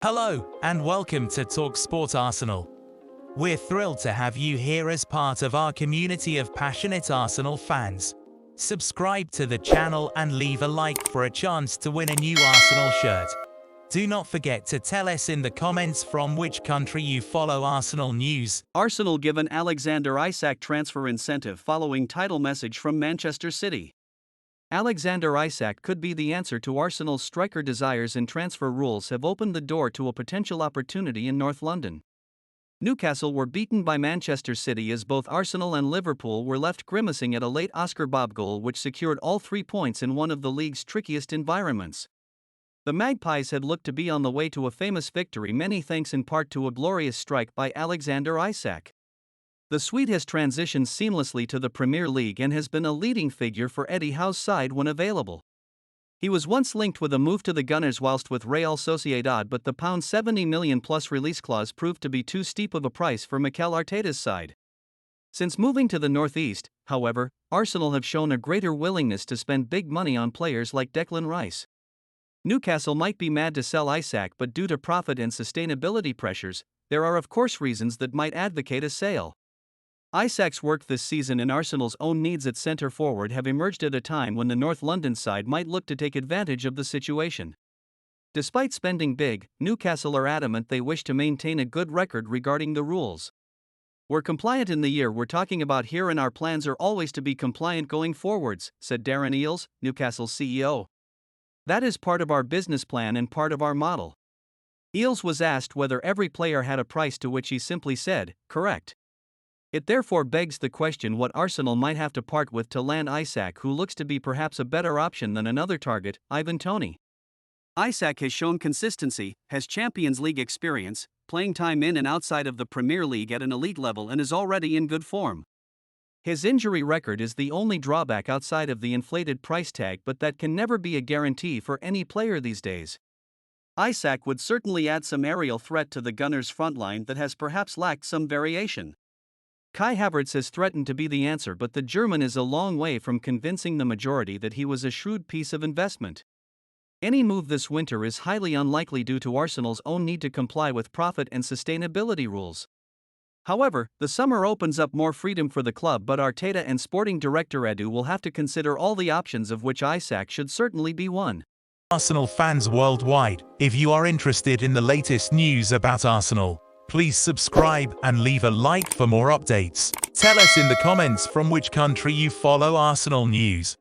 Hello, and welcome to Talk Sport Arsenal. We're thrilled to have you here as part of our community of passionate Arsenal fans. Subscribe to the channel and leave a like for a chance to win a new Arsenal shirt. Do not forget to tell us in the comments from which country you follow Arsenal news. Arsenal given Alexander Isak transfer incentive following title message from Manchester City. Alexander Isak could be the answer to Arsenal's striker desires, and transfer rules have opened the door to a potential opportunity in North London. Newcastle were beaten by Manchester City as both Arsenal and Liverpool were left grimacing at a late Oscar Bob goal which secured all 3 points in one of the league's trickiest environments. The Magpies had looked to be on the way to a famous victory, many thanks in part to a glorious strike by Alexander Isak. The Swede has transitioned seamlessly to the Premier League and has been a leading figure for Eddie Howe's side when available. He was once linked with a move to the Gunners whilst with Real Sociedad, but the £70 million plus release clause proved to be too steep of a price for Mikel Arteta's side. Since moving to the northeast, however, Arsenal have shown a greater willingness to spend big money on players like Declan Rice. Newcastle might be mad to sell Isak, but due to profit and sustainability pressures, there are of course reasons that might advocate a sale. Isak's work this season and Arsenal's own needs at centre-forward have emerged at a time when the North London side might look to take advantage of the situation. Despite spending big, Newcastle are adamant they wish to maintain a good record regarding the rules. "We're compliant in the year we're talking about here and our plans are always to be compliant going forwards," said Darren Eales, Newcastle's CEO. "That is part of our business plan and part of our model." Eales was asked whether every player had a price, to which he simply said, "Correct." It therefore begs the question what Arsenal might have to part with to land Isak, who looks to be perhaps a better option than another target, Ivan Toney. Isak has shown consistency, has Champions League experience, playing time in and outside of the Premier League at an elite level, and is already in good form. His injury record is the only drawback outside of the inflated price tag, but that can never be a guarantee for any player these days. Isak would certainly add some aerial threat to the Gunners' frontline that has perhaps lacked some variation. Kai Havertz has threatened to be the answer, but the German is a long way from convincing the majority that he was a shrewd piece of investment. Any move this winter is highly unlikely due to Arsenal's own need to comply with profit and sustainability rules. However, the summer opens up more freedom for the club, but Arteta and sporting director Edu will have to consider all the options, of which Isak should certainly be one. Arsenal fans worldwide, if you are interested in the latest news about Arsenal, please subscribe and leave a like for more updates. Tell us in the comments from which country you follow Arsenal news.